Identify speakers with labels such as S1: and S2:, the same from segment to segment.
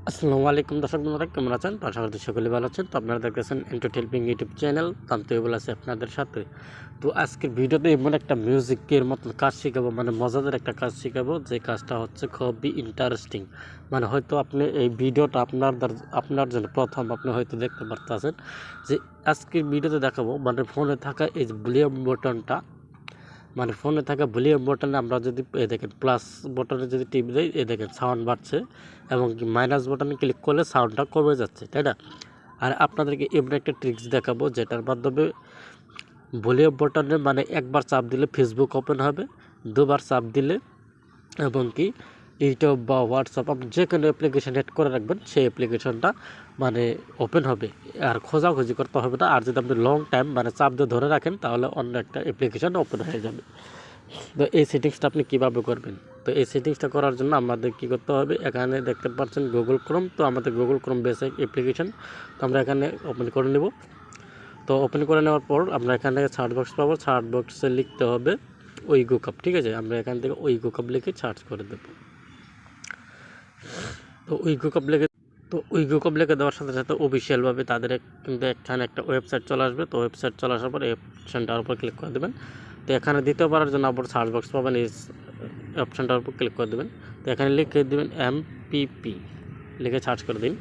S1: আসসালামু আলাইকুম দর্শক বন্ধুরা, কেমন আছেন? তো আশা করি সকলে ভালো আছেন। তো আপনারা দেখতেছেন এন্টার হেল্পিং ইউটিউব চ্যানেল, তান্ত্রিক আছে আপনাদের সাথে। তো আজকের ভিডিওতে এমন একটা মিউজিকের মতন কাজ শেখাবো, মানে মজাদার একটা কাজ শেখাবো, যে কাজটা হচ্ছে খুবই ইন্টারেস্টিং। মানে হয়তো আপনি এই ভিডিওটা আপনার জন্য প্রথম আপনি হয়তো দেখতে পারতেছেন যে আজকের ভিডিওতে দেখাবো, মানে ফোনে থাকা এই যে ভলিউম বটনটা, মানে ফোনে থাকা ভলিউম বটনে আমরা যদি দেখেন প্লাস বটনে যদি টিপ দিই, দেখেন সাউন্ড বাড়ছে, এবং কি মাইনাস বটনে ক্লিক করলে সাউন্ডটা কমে যাচ্ছে, তাই না? আর আপনাদেরকে এমন একটা ট্রিক্স দেখাবো যেটার মাধ্যমে ভলিউম বটনে মানে একবার চাপ দিলে ফেসবুক ওপেন হবে, দুবার চাপ দিলে এবং কি ইউটিউব বা হোয়াটসঅ্যাপ আপনি যে কোনো অ্যাপ্লিকেশান অ্যাড করে রাখবেন, সেই অ্যাপ্লিকেশনটা মানে ওপেন হবে, আর খোঁজাখুঁজি করতে হবে না। আর যদি আপনি লং টাইম মানে চাপ দিয়ে ধরে রাখেন, তাহলে অন্য একটা অ্যাপ্লিকেশান ওপেন হয়ে যাবে। তো এই সেটিংসটা আপনি কীভাবে করবেন? তো এই সেটিংসটা করার জন্য আমাদের কী করতে হবে, এখানে দেখতে পাচ্ছেন গুগল ক্রোম। তো আমাদের গুগল ক্রোম বেসিক অ্যাপ্লিকেশান, তো আমরা এখানে ওপেন করে নেব। তো ওপেন করে নেওয়ার পর আমরা এখান থেকে সার্চ বক্স পাবো, সার্চ বক্সে লিখতে হবে ওইগোকাপ, ঠিক আছে? আমরা এখান থেকে ওইগোকাপ লিখে সার্চ করে দেব। তো ওইগোকাপ লিখে দেওয়ার সাথে সাথে অফিসিয়ালভাবে তাদের কিন্তু এখানে একটা ওয়েবসাইট চলে আসবে। তো ওয়েবসাইট চলে আসার পর এই অপশানটার উপর ক্লিক করে দেবেন। তো এখানে দ্বিতীয় পারার জন্য আবার সার্চ বক্স পাবেন, এই অপশানটার উপর ক্লিক করে দেবেন। তো এখানে লিখে দেবেন MPP, লিখে সার্চ করে দিন।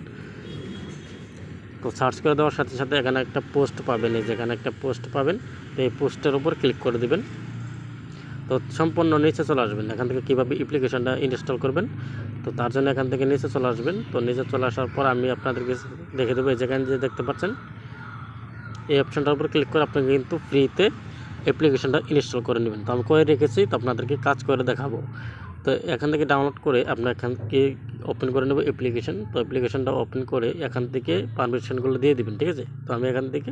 S1: তো সার্চ করে দেওয়ার সাথে সাথে এখানে একটা পোস্ট পাবেন, এই যেখানে একটা পোস্ট পাবেন, তো এই পোস্টের উপর ক্লিক করে দেবেন। তো সম্পূর্ণ নিচে চলে আসবেন, এখান থেকে কীভাবে অ্যাপ্লিকেশনটা ইনস্টল করবেন। তো তার জন্য এখান থেকে নিচে চলে আসবেন। তো নিচে চলে আসার পর আমি আপনাদেরকে দেখে দেবো, এই যেখানে যে দেখতে পাচ্ছেন এই অপশানটার উপর ক্লিক করে আপনি কিন্তু ফ্রিতে অ্যাপ্লিকেশনটা ইনস্টল করে নেবেন। তো আমি করে রেখেছি, তো আপনাদেরকে কাজ করে দেখাবো। তো এখান থেকে ডাউনলোড করে আপনার এখান থেকে ওপেন করে নেব অ্যাপ্লিকেশন। তো অ্যাপ্লিকেশনটা ওপেন করে এখান থেকে পারমিশনগুলো দিয়ে দিবেন, ঠিক আছে? তো আমি এখান থেকে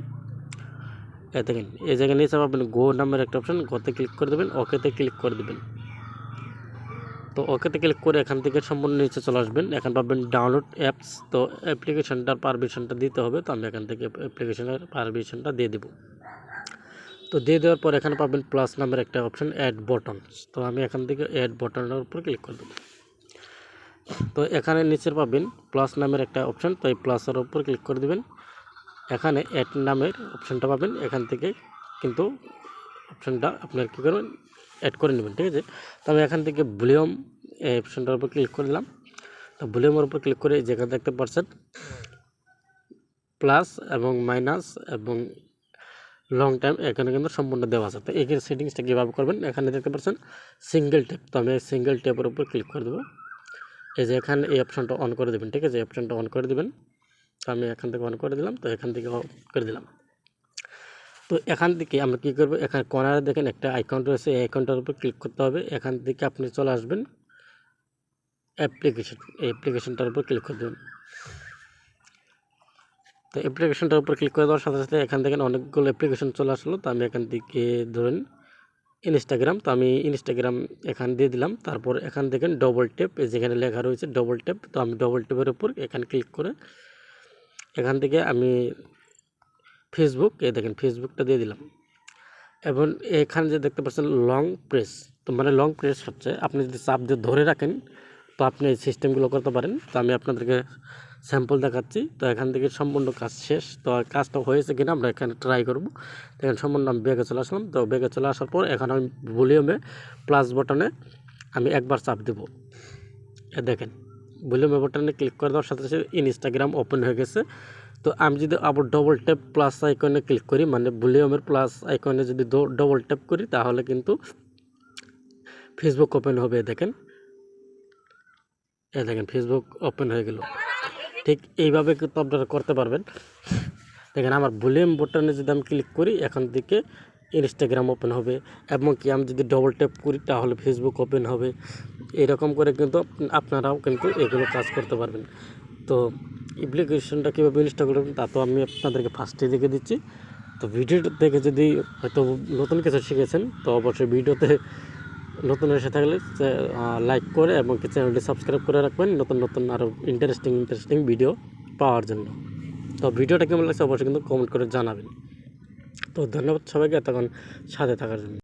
S1: দেখেন এই জায়গায় নিচে পাবেন গো নামের একটা অপশান, গোতে ক্লিক করে দেবেন, ওকেতে ক্লিক করে দেবেন। তো ওকেতে ক্লিক করে এখান থেকে সম্পূর্ণ নিচে চলে আসবেন, এখানে পাবেন ডাউনলোড অ্যাপস। তো অ্যাপ্লিকেশনটার পারমিশনটা দিতে হবে, তো আমি এখান থেকে অ্যাপ্লিকেশনের পারমিশনটা দিয়ে দেবো। তো দিয়ে দেওয়ার পর এখানে পাবেন প্লাস নামের একটা অপশান, অ্যাড বটনস। তো আমি এখান থেকে অ্যাড বটনের উপর ক্লিক করে দেবো। তো এখানে নিচের পাবেন প্লাস নামের একটা অপশান, তো এই প্লাসের উপর ক্লিক করে দেবেন। এখানে অ্যাড নামের অপশানটা পাবেন, এখান থেকে কিন্তু অপশানটা আপনার কী করবেন, অ্যাড করে নেবেন, ঠিক আছে? তো আমি এখান থেকে ভলিউম এই অপশানটার উপর ক্লিক করে দিলাম। তো ভলিউমের উপর ক্লিক করে যেখানে দেখতে পাচ্ছেন প্লাস এবং মাইনাস এবং লং টাইম এখানে কিন্তু সম্পূর্ণ দেওয়া আছে। তো এই সেটিংসটা কীভাবে করবেন, এখানে দেখতে পাচ্ছেন সিঙ্গেল ট্যাপ। তো আমি সিঙ্গেল ট্যাপের উপর ক্লিক করে দেবো। এই যে এখানে এই অপশানটা অন করে দেবেন, ঠিক আছে? এই অপশানটা অন করে দেবেন। তো আমি এখান থেকে অন করে দিলাম, তো এখান থেকে অন করে দিলাম। তো এখান থেকে আমরা কী করবো, এখানে কর্নারে দেখেন একটা আইকন রয়েছে, এই আইকনটার উপর ক্লিক করতে হবে। এখান থেকে আপনি চলে আসবেন অ্যাপ্লিকেশন, এই অ্যাপ্লিকেশনটার উপর ক্লিক করে দেবেন। তো অ্যাপ্লিকেশনটার উপর ক্লিক করে দেওয়ার সাথে সাথে এখান থেকে অনেকগুলো অ্যাপ্লিকেশন চলে আসলো। তো আমি এখান থেকে ধরেন ইনস্টাগ্রাম, তো আমি ইনস্টাগ্রাম এখান দিয়ে দিলাম। তারপর এখান থেকে ডবল ট্যাপ, যেখানে লেখা রয়েছে ডবল ট্যাপ, তো আমি ডবল ট্যাপের উপর এখানে ক্লিক করে এখান থেকে আমি ফেসবুক, দেখেন ফেসবুকটা দিয়ে দিলাম। এবং এখানে যে দেখতে পাচ্ছেন লং প্রেস, তো মানে লং প্রেস হচ্ছে আপনি যদি চাপ দিয়ে ধরে রাখেন, তো আপনি এই সিস্টেমগুলো করতে পারেন। তো আমি আপনাদেরকে স্যাম্পল দেখাচ্ছি। তো এখান থেকে সম্পূর্ণ কাজ শেষ। তো কাজটা হয়েছে কিনা আমরা এখানে ট্রাই করব। দেখেন সম্পূর্ণ আমি ব্যাগে চলে আসলাম। তো ব্যাগে চলে আসার পর এখানে আমি ভলিউমে প্লাস বটনে আমি একবার চাপ দেব। দেখেন ভলিউমে বটনে ক্লিক করে দেওয়ার সাথে সাথে ইনস্টাগ্রাম ওপেন হয়ে গেছে। তো আমি যদি আবার ডবল ট্যাপ প্লাস আইকনে ক্লিক করি, মানে ভলিউমের প্লাস আইকনে যদি ডবল ট্যাপ করি, তাহলে কিন্তু ফেসবুক ওপেন হবে। দেখেন দেখেন ফেসবুক ওপেন হয়ে গেল। ঠিক এইভাবে কিন্তু আপনারা করতে পারবেন। দেখেন আমার ভলিউম বটনে যদি আমি ক্লিক করি, এখান থেকে ইনস্টাগ্রাম ওপেন হবে, এবং কি আমি যদি ডবল ট্যাপ করি তাহলে ফেসবুক ওপেন হবে। এরকম করে কিন্তু আপনারাও কিন্তু এগুলো কাজ করতে পারবেন। তো অ্যাপ্লিকেশনটা কীভাবে ইনস্টল করবেন তা তো আমি আপনাদেরকে ফার্স্টে দেখে দিচ্ছি। তো ভিডিওটা দেখে যদি হয়তো নতুন কিছু শিখেছেন, তো অবশ্যই ভিডিওতে নতুন এসে থাকলে লাইক করে এবং চ্যানেলটি সাবস্ক্রাইব করে রাখবেন নতুন নতুন আরও ইন্টারেস্টিং ভিডিও পাওয়ার জন্য। তো ভিডিওটা কেমন লাগছে অবশ্যই কিন্তু কমেন্ট করে জানাবেন। তো ধন্যবাদ সবাইকে এতক্ষণ সাথে থাকার জন্য।